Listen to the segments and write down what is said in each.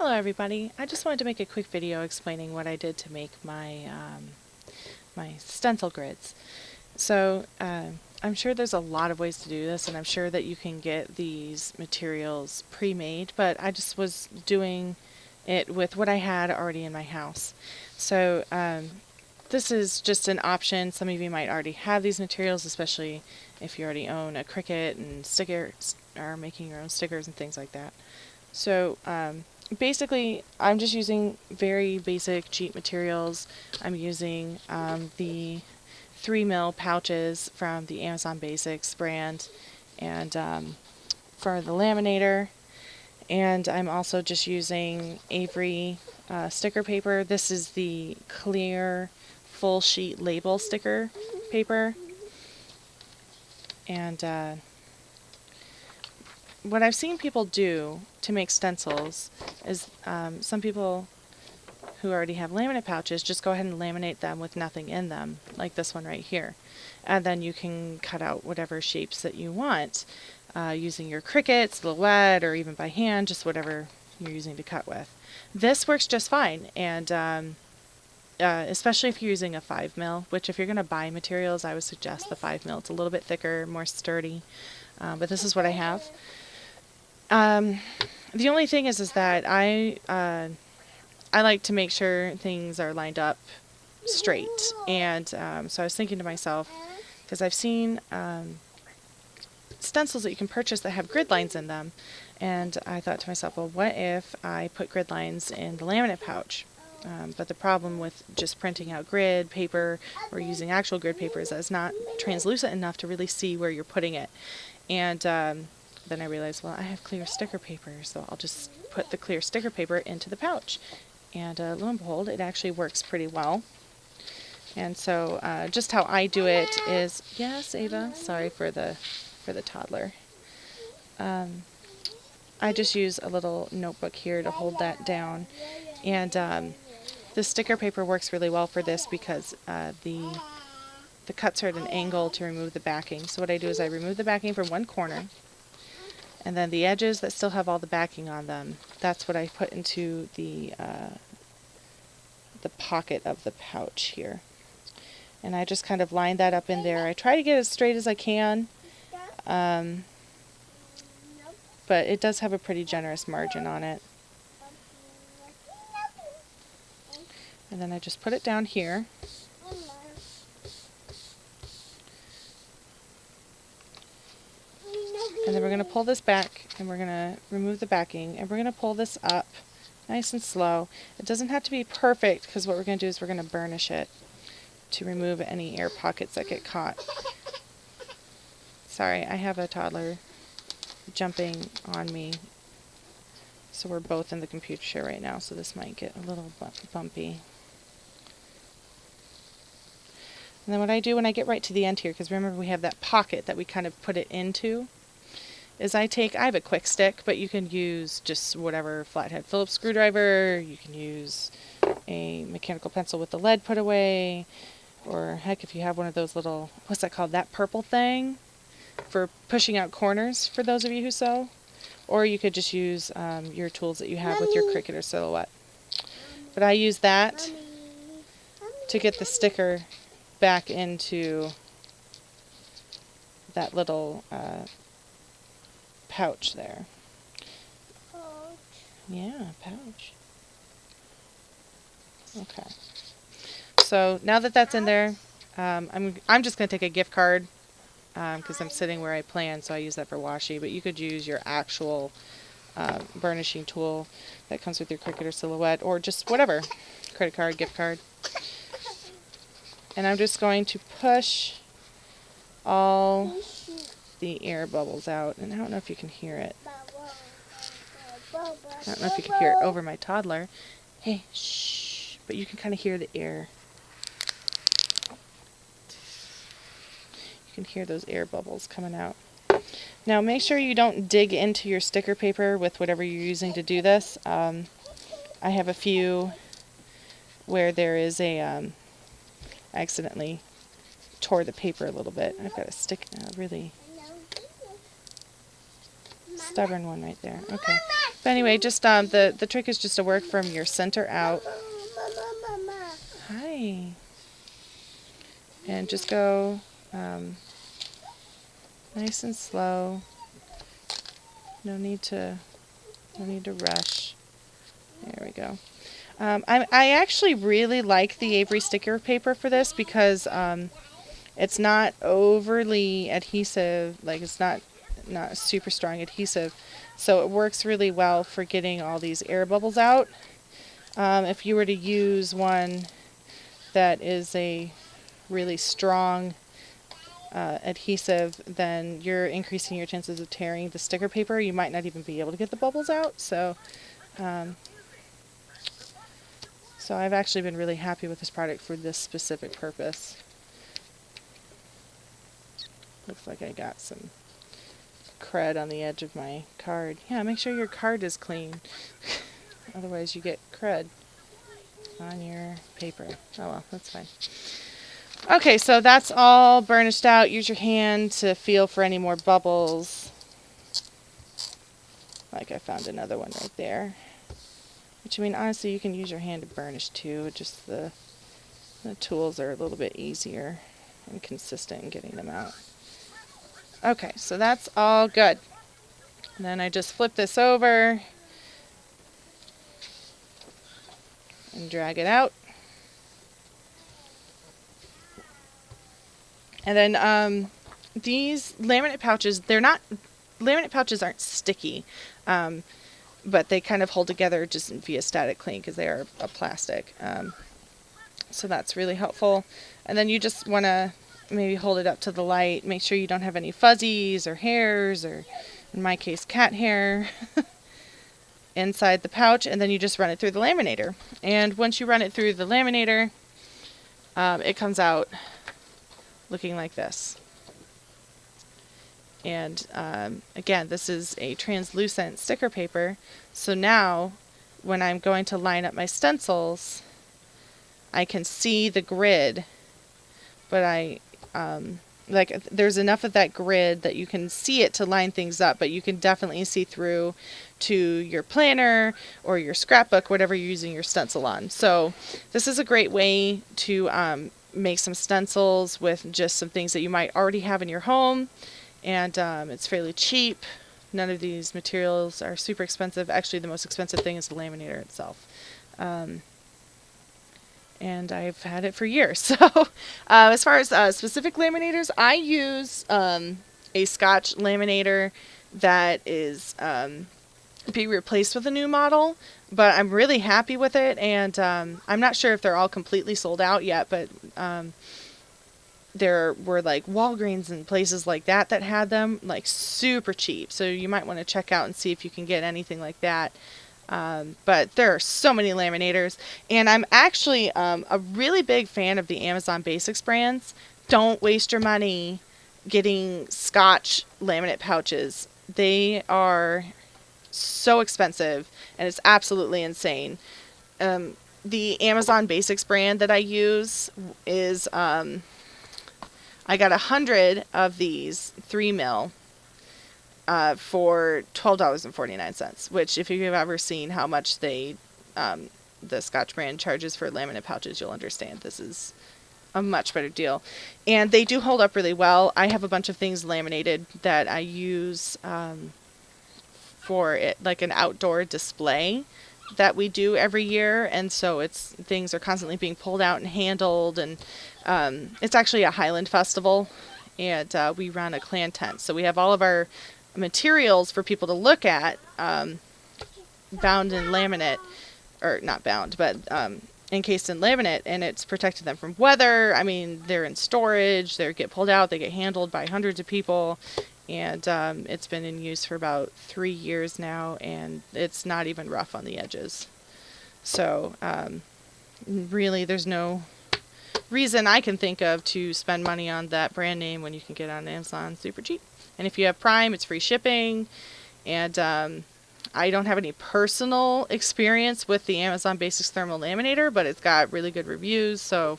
Hello everybody, I just wanted to make a quick video explaining what I did to make my my stencil grids. So I'm sure there's a lot of ways to do this, and I'm sure that you can get these materials pre-made, but I just was doing it with what I had already in my house. So this is just an option. Some of you might already have these materials, especially if you already own a Cricut and stickers, or making your own stickers and things like that. So basically, I'm just using very basic, cheap materials. I'm using the 3mm pouches from the Amazon Basics brand, and for the laminator. And I'm also just using Avery sticker paper. This is the clear full sheet label sticker paper. And what I've seen people do to make stencils is some people who already have laminate pouches just go ahead and laminate them with nothing in them, like this one right here. And then you can cut out whatever shapes that you want using your Cricut, silhouette, or even by hand, just whatever you're using to cut with. This works just fine, and especially if you're using a 5mm, which if you're going to buy materials, I would suggest the 5mm. It's a little bit thicker, more sturdy, but this is what I have. The only thing is that I like to make sure things are lined up straight, and so I was thinking to myself, because I've seen stencils that you can purchase that have grid lines in them, and I thought to myself, well, what if I put grid lines in the laminate pouch? But the problem with just printing out grid paper or using actual grid paper is that it's not translucent enough to really see where you're putting it. And then I realized, well, I have clear sticker paper, so I'll just put the clear sticker paper into the pouch. And lo and behold, it actually works pretty well. And so just how I do it is, yes, Ava, sorry for the toddler. I just use a little notebook here to hold that down. And the sticker paper works really well for this because the cuts are at an angle to remove the backing. So what I do is I remove the backing from one corner, and then the edges that still have all the backing on them, that's what I put into the pocket of the pouch here. And I just kind of line that up in there. I try to get as straight as I can, but it does have a pretty generous margin on it. And then I just put it down here. And then we're going to pull this back, and we're going to remove the backing, and we're going to pull this up nice and slow. It doesn't have to be perfect, because what we're going to do is we're going to burnish it to remove any air pockets that get caught. Sorry, I have a toddler jumping on me, so we're both in the computer chair right now, so this might get a little bumpy. And then what I do when I get right to the end here, because remember we have that pocket that we kind of put it into, is I have a quick stick, but you can use just whatever flathead Phillips screwdriver, you can use a mechanical pencil with the lead put away, or heck, if you have one of those little, what's that called, that purple thing for pushing out corners for those of you who sew, or you could just use your tools that you have with your Cricut or Silhouette. But I use that to get the sticker back into that little pouch there. Yeah, pouch. Okay. So now that that's in there, I'm just going to take a gift card because I'm sitting where I plan, so I use that for washi. But you could use your actual burnishing tool that comes with your Cricut or Silhouette, or just whatever, credit card, gift card. And I'm just going to push all the air bubbles out. And I don't know if you can hear it. I don't know if you can hear it over my toddler. Hey, shh. But you can kind of hear the air. You can hear those air bubbles coming out. Now make sure you don't dig into your sticker paper with whatever you're using to do this. I have a few where there is a... I accidentally tore the paper a little bit. I've got to stick really stubborn one right there. Okay. But anyway, just the trick is just to work from your center out. Hi. And just go nice and slow. No need to rush. There we go. I actually really like the Avery sticker paper for this because it's not overly adhesive, like it's not super strong adhesive, so it works really well for getting all these air bubbles out. If you were to use one that is a really strong adhesive, then you're increasing your chances of tearing the sticker paper. You might not even be able to get the bubbles out. So so I've actually been really happy with this product for this specific purpose. Looks like I got some crud on the edge of my card. Yeah, make sure your card is clean. Otherwise you get crud on your paper. Oh well, that's fine. Okay, so that's all burnished out. Use your hand to feel for any more bubbles. Like I found another one right there. Which, I mean, honestly, you can use your hand to burnish too. Just the tools are a little bit easier and consistent in getting them out. Okay, so that's all good. And then I just flip this over and drag it out. And then these laminate pouches, laminate pouches aren't sticky, but they kind of hold together just via static cling because they are a plastic. So that's really helpful. And then you just want to maybe hold it up to the light, make sure you don't have any fuzzies or hairs, or in my case cat hair, inside the pouch, and then you just run it through the laminator. And once you run it through the laminator, it comes out looking like this. And again, this is a translucent sticker paper, so now when I'm going to line up my stencils, I can see the grid, but like there's enough of that grid that you can see it to line things up, but you can definitely see through to your planner or your scrapbook, whatever you're using your stencil on. So this is a great way to make some stencils with just some things that you might already have in your home, and it's fairly cheap. None of these materials are super expensive. Actually, the most expensive thing is the laminator itself. And I've had it for years. So as far as specific laminators, I use a Scotch laminator that is being replaced with a new model, but I'm really happy with it, and I'm not sure if they're all completely sold out yet, but there were like Walgreens and places like that that had them like super cheap, so you might want to check out and see if you can get anything like that. But there are so many laminators, and I'm actually a really big fan of the Amazon Basics brands. Don't waste your money getting Scotch laminate pouches. They are so expensive, and it's absolutely insane. The Amazon Basics brand that I use is, I got 100 of these 3mm for $12.49, which if you've ever seen how much the Scotch brand charges for laminate pouches, you'll understand this is a much better deal. And they do hold up really well. I have a bunch of things laminated that I use for it, like an outdoor display that we do every year, and so things are constantly being pulled out and handled, and it's actually a Highland festival, and we run a clan tent, so we have all of our materials for people to look at, bound in laminate, or not bound, but encased in laminate, and it's protected them from weather. I mean, they're in storage, they get pulled out, they get handled by hundreds of people, and it's been in use for about 3 years now, and it's not even rough on the edges. So really there's no reason I can think of to spend money on that brand name when you can get it on Amazon super cheap. And if you have Prime, it's free shipping. And I don't have any personal experience with the Amazon Basics Thermal Laminator, but it's got really good reviews. So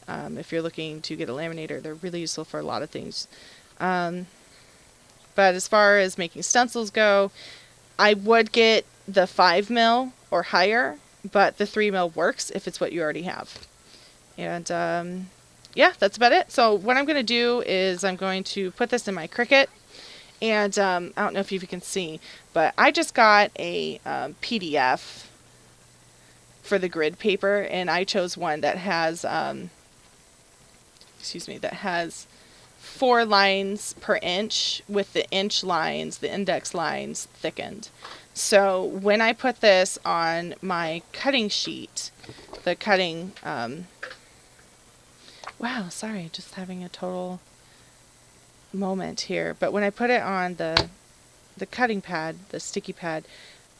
if you're looking to get a laminator, they're really useful for a lot of things. But as far as making stencils go, I would get the 5mm or higher, but the 3mm works if it's what you already have. And yeah, that's about it. So what I'm going to do is I'm going to put this in my Cricut. And I don't know if you can see, but I just got a PDF for the grid paper, and I chose one that has, that has 4 lines per inch with the inch lines, the index lines thickened. So when I put this on my cutting sheet, the cutting, wow, sorry, just having a total moment here. But when I put it on the cutting pad, the sticky pad,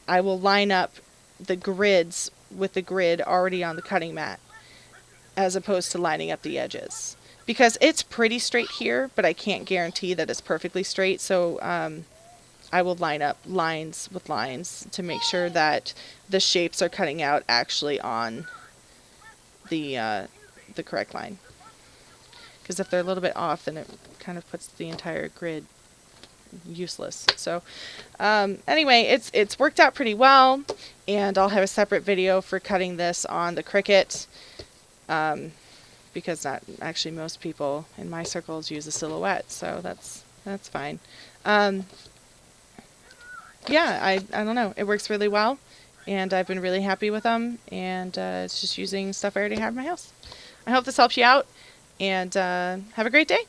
I will line up the grids with the grid already on the cutting mat, as opposed to lining up the edges. Because it's pretty straight here, but I can't guarantee that it's perfectly straight, so I will line up lines with lines to make sure that the shapes are cutting out actually on the correct line. Because if they're a little bit off, then it kind of puts the entire grid useless. So anyway, it's worked out pretty well, and I'll have a separate video for cutting this on the Cricut, because not actually most people in my circles use a silhouette, so that's fine. Yeah, I don't know, it works really well, and I've been really happy with them, and it's just using stuff I already have in my house. I hope this helps you out, and have a great day.